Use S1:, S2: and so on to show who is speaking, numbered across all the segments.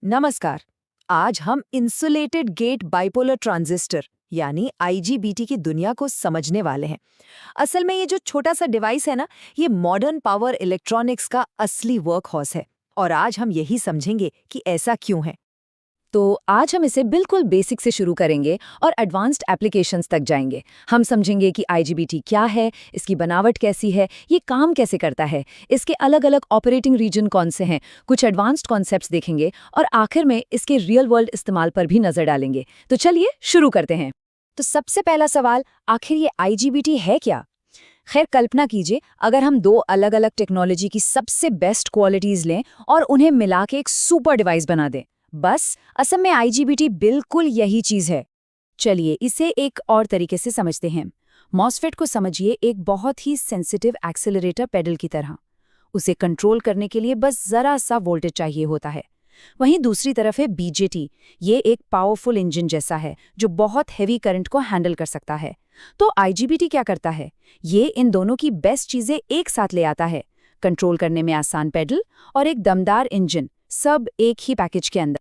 S1: नमस्कार। आज हम इंसुलेटेड गेट बाइपोलर ट्रांजिस्टर यानी आईजीबीटी की दुनिया को समझने वाले हैं। असल में ये जो छोटा सा डिवाइस है ना, ये मॉडर्न पावर इलेक्ट्रॉनिक्स का असली वर्क हॉर्स है। और आज हम यही समझेंगे कि ऐसा क्यों है।
S2: तो आज हम इसे बिल्कुल बेसिक से शुरू करेंगे और एडवांस्ड एप्लीकेशंस तक जाएंगे। हम समझेंगे कि आईजीबीटी क्या है, इसकी बनावट कैसी है, ये काम कैसे करता है, इसके अलग अलग ऑपरेटिंग रीजन कौन से हैं, कुछ एडवांस्ड कॉन्सेप्ट्स देखेंगे और आखिर में इसके रियल वर्ल्ड इस्तेमाल पर भी नजर डालेंगे। तो चलिए शुरू करते हैं। तो सबसे पहला सवाल, आखिर ये आईजीबीटी है क्या? खैर, कल्पना कीजिए अगर हम दो अलग अलग टेक्नोलॉजी की सबसे बेस्ट क्वालिटीज लें और उन्हें मिला के एक सुपर डिवाइस बना दें। बस असम में आईजीबीटी बिल्कुल यही चीज है। चलिए इसे एक और तरीके से समझते हैं। मॉसफेट को समझिए एक बहुत ही सेंसिटिव एक्सेलरेटर पेडल की तरह। उसे कंट्रोल करने के लिए बस जरा सा वोल्टेज चाहिए होता है। वहीं दूसरी तरफ है बीजेटी। ये एक पावरफुल इंजन जैसा है जो बहुत हेवी करंट को हैंडल कर सकता है। तो आईजीबीटी क्या करता है? ये इन दोनों की बेस्ट चीजें एक साथ ले आता है। कंट्रोल करने में आसान पेडल और एक दमदार इंजन, सब एक ही पैकेज के अंदर।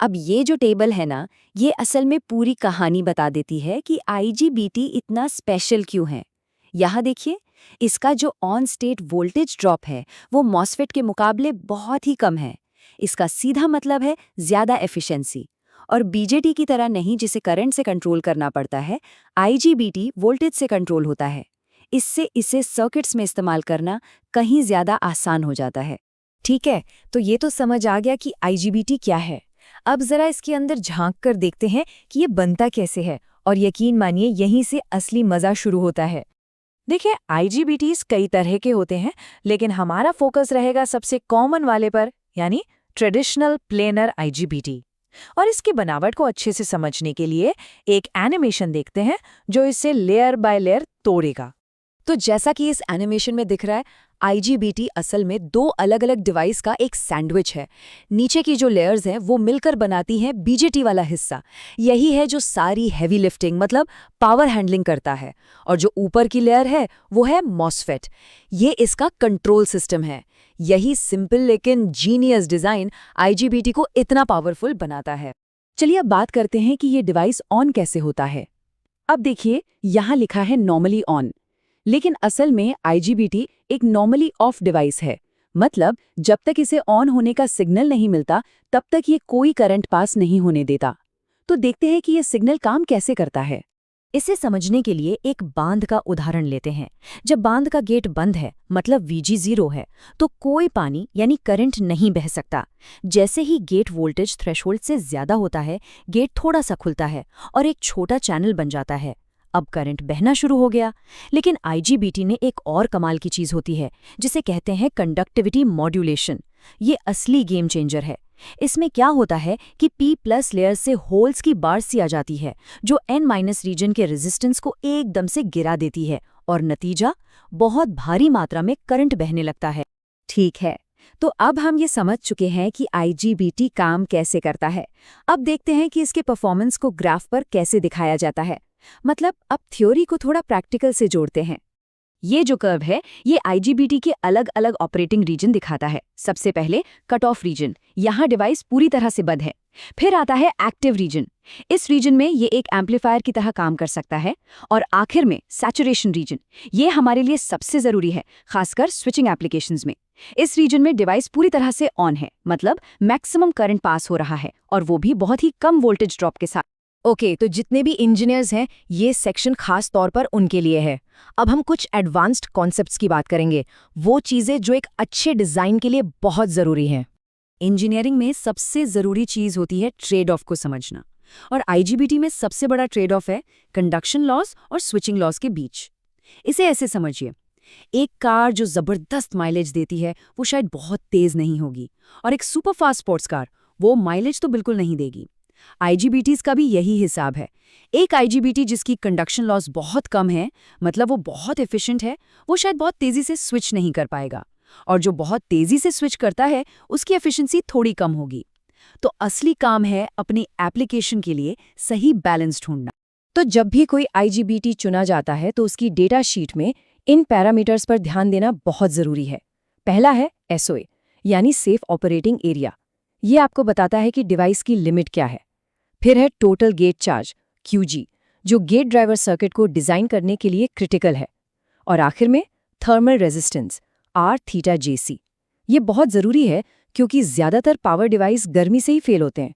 S1: अब ये जो टेबल है ना, ये असल में पूरी कहानी बता देती है कि आईजीबीटी इतना स्पेशल क्यों है। यहाँ देखिए, इसका जो ऑन स्टेट वोल्टेज ड्रॉप है वो मॉसफेट के मुकाबले बहुत ही कम है। इसका सीधा मतलब है ज्यादा एफिशिएंसी। और बीजेटी की तरह नहीं जिसे करंट से कंट्रोल करना पड़ता है, आईजीबीटी वोल्टेज से कंट्रोल होता है। इससे इसे सर्किट्स में इस्तेमाल करना कहीं ज्यादा आसान हो जाता है।
S2: ठीक है, तो ये तो समझ आ गया कि आईजीबीटी क्या है। अब जरा इसके अंदर झांक कर देखते हैं कि ये बनता कैसे है, और यकीन मानिए यहीं से असली मजा शुरू होता है। देखिए, आईजीबीटीज कई तरह के होते हैं, लेकिन हमारा फोकस रहेगा सबसे कॉमन वाले पर, यानी ट्रेडिशनल प्लेनर आईजीबीटी। और इसकी बनावट को अच्छे से समझने के लिए एक एनिमेशन देखते हैं जो इसे लेयर बाय लेयर तोड़ेगा। तो जैसा कि इस एनिमेशन में दिख रहा है, आईजीबीटी असल में दो अलग अलग डिवाइस का एक सैंडविच है। नीचे की जो लेयर्स हैं वो मिलकर बनाती हैं बीजेटी वाला हिस्सा। यही है जो सारी हैवी लिफ्टिंग मतलब पावर हैंडलिंग करता है। और जो ऊपर की लेयर है वो है मॉसफेट। ये इसका कंट्रोल सिस्टम है। यही सिंपल लेकिन जीनियस डिजाइन आईजीबीटी को इतना पावरफुल बनाता है। चलिए अब बात करते हैं कि ये डिवाइस ऑन कैसे होता है। अब देखिए, यहाँ लिखा है नॉर्मली ऑन, लेकिन असल में आईजीबीटी एक नॉर्मली ऑफ डिवाइस है। मतलब जब तक इसे ऑन होने का सिग्नल नहीं मिलता तब तक ये कोई करंट पास नहीं होने देता। तो देखते हैं कि ये सिग्नल काम कैसे करता है। इसे समझने के लिए एक बांध का उदाहरण लेते हैं। जब बांध का गेट बंद है, मतलब वीजी 0 है, तो कोई पानी यानी करंट नहीं बह सकता। जैसे ही गेट वोल्टेज थ्रेशोल्ड से ज्यादा होता है, गेट थोड़ा सा खुलता है और एक छोटा चैनल बन जाता है। अब करंट बहना शुरू हो गया। लेकिन आईजीबीटी ने एक और कमाल की चीज होती है जिसे कहते हैं कंडक्टिविटी मॉड्यूलेशन। ये असली गेम चेंजर है। इसमें क्या होता है कि P+ लेयर से होल्स की बार सी आ जाती है जो N- रीजन के रेजिस्टेंस को एकदम से गिरा देती है, और नतीजा बहुत भारी मात्रा में करंट बहने लगता है। ठीक है, तो अब हम ये समझ चुके हैं कि आईजीबीटी काम कैसे करता है। अब देखते हैं कि इसके परफॉर्मेंस को ग्राफ पर कैसे दिखाया जाता है। मतलब अब थ्योरी को थोड़ा प्रैक्टिकल से जोड़ते हैं। ये जो कर्व है ये आईजीबीटी के अलग अलग ऑपरेटिंग रीजन दिखाता है। सबसे पहले कट ऑफ रीजन, यहाँ डिवाइस पूरी तरह से बंद है। फिर आता है एक्टिव रीजन। इस रीजन में ये एक एम्पलीफायर की तरह काम कर सकता है। और आखिर में सैचुरेशन रीजन, ये हमारे लिए सबसे जरूरी है, खासकर स्विचिंग एप्लीकेशंस में। इस रीजन में डिवाइस पूरी तरह से ऑन है, मतलब मैक्सिमम करंट पास हो रहा है, और वो भी बहुत ही कम वोल्टेज ड्रॉप के साथ। ओके, तो जितने भी इंजीनियर्स हैं ये सेक्शन खास तौर पर उनके लिए है। अब हम कुछ एडवांस्ड कॉन्सेप्ट्स की बात करेंगे, वो चीज़ें जो एक अच्छे डिज़ाइन के लिए बहुत ज़रूरी हैं। इंजीनियरिंग में सबसे ज़रूरी चीज़ होती है ट्रेड ऑफ को समझना, और आईजीबीटी में सबसे बड़ा ट्रेड ऑफ है कंडक्शन लॉस और स्विचिंग लॉस के बीच। इसे ऐसे समझिए, एक कार जो ज़बरदस्त माइलेज देती है वो शायद बहुत तेज़ नहीं होगी, और एक सुपरफास्ट स्पोर्ट्स कार वो माइलेज तो बिल्कुल नहीं देगी। आईजीबीटीज का भी यही हिसाब है। एक आईजीबीटी जिसकी कंडक्शन लॉस बहुत कम है, मतलब वो बहुत एफिशिएंट है, वो शायद बहुत तेजी से स्विच नहीं कर पाएगा, और जो बहुत तेजी से स्विच करता है उसकी एफिशिएंसी थोड़ी कम होगी। तो असली काम है अपनी एप्लीकेशन के लिए सही बैलेंस ढूंढना। तो जब भी कोई आईजीबीटी चुना जाता है तो उसकी डेटा शीट में इन पैरामीटर्स पर ध्यान देना बहुत जरूरी है। पहला है एसओए, यानी सेफ ऑपरेटिंग एरिया। ये आपको बताता है कि डिवाइस की लिमिट क्या है। फिर है टोटल गेट चार्ज QG, जो गेट ड्राइवर सर्किट को डिजाइन करने के लिए क्रिटिकल है। और आखिर में थर्मल रेजिस्टेंस R θJC। ये बहुत ज़रूरी है क्योंकि ज़्यादातर पावर डिवाइस गर्मी से ही फेल होते हैं।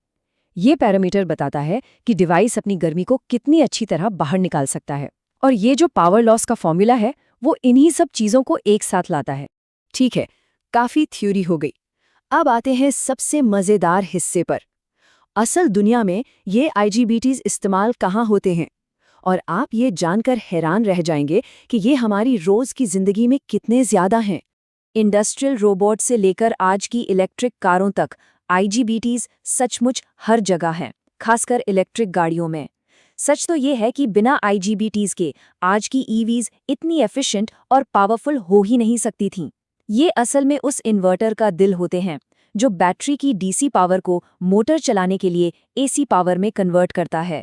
S2: ये पैरामीटर बताता है कि डिवाइस अपनी गर्मी को कितनी अच्छी तरह बाहर निकाल सकता है। और ये जो पावर लॉस का फॉर्मूला है वो इन्हीं सब चीज़ों को एक साथ लाता है।
S1: ठीक है, काफी थ्योरी हो गई। अब आते हैं सबसे मजेदार हिस्से पर। असल दुनिया में ये IGBTs इस्तेमाल कहाँ होते हैं, और आप ये जानकर हैरान रह जाएंगे कि ये हमारी रोज की जिंदगी में कितने ज्यादा हैं। इंडस्ट्रियल रोबोट से लेकर आज की इलेक्ट्रिक कारों तक IGBTs सचमुच हर जगह हैं, खासकर इलेक्ट्रिक गाड़ियों में। सच तो ये है कि बिना IGBTs के आज की EVs इतनी एफिशिएंट और पावरफुल हो ही नहीं सकती थीं। ये असल में उस इन्वर्टर का दिल होते हैं जो बैटरी की DC पावर को मोटर चलाने के लिए AC पावर में कन्वर्ट करता है।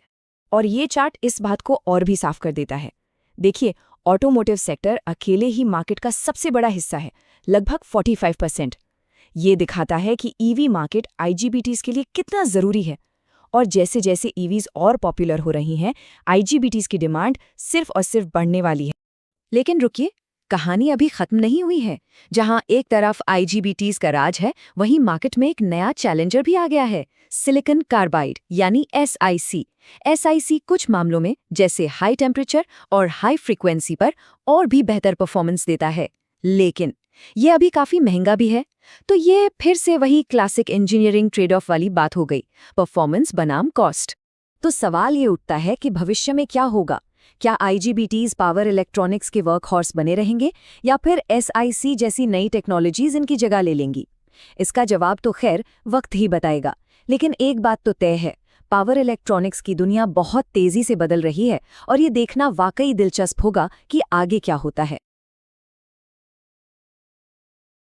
S2: और ये चार्ट इस बात को और भी साफ कर देता है। देखिए, ऑटोमोटिव सेक्टर अकेले ही मार्केट का सबसे बड़ा हिस्सा है, लगभग 45%। ये दिखाता है कि EV मार्केट IGBTs के लिए कितना ज़रूरी है। और जैसे जैसे EVs और पॉपुलर हो रही हैं, IGBTs की डिमांड सिर्फ और सिर्फ बढ़ने वाली है।
S1: लेकिन रुकिए, कहानी अभी खत्म नहीं हुई है। जहां एक तरफ IGBTs का राज है, वहीं मार्केट में एक नया चैलेंजर भी आ गया है, सिलिकॉन कार्बाइड यानी SiC। SiC कुछ मामलों में, जैसे हाई टेम्परेचर और हाई फ्रीक्वेंसी पर, और भी बेहतर परफॉर्मेंस देता है। लेकिन ये अभी काफी महंगा भी है। तो ये फिर से वही क्लासिक इंजीनियरिंग ट्रेड ऑफ वाली बात हो गई, परफॉर्मेंस बनाम कॉस्ट। तो सवाल ये उठता है कि भविष्य में क्या होगा? क्या IGBTs पावर इलेक्ट्रॉनिक्स के वर्कहॉर्स बने रहेंगे, या फिर SiC जैसी नई टेक्नोलॉजीज इनकी जगह ले लेंगी? इसका जवाब तो खैर वक्त ही बताएगा। लेकिन एक बात तो तय है, पावर इलेक्ट्रॉनिक्स की दुनिया बहुत तेजी से बदल रही है, और ये देखना वाकई दिलचस्प होगा कि आगे क्या होता है।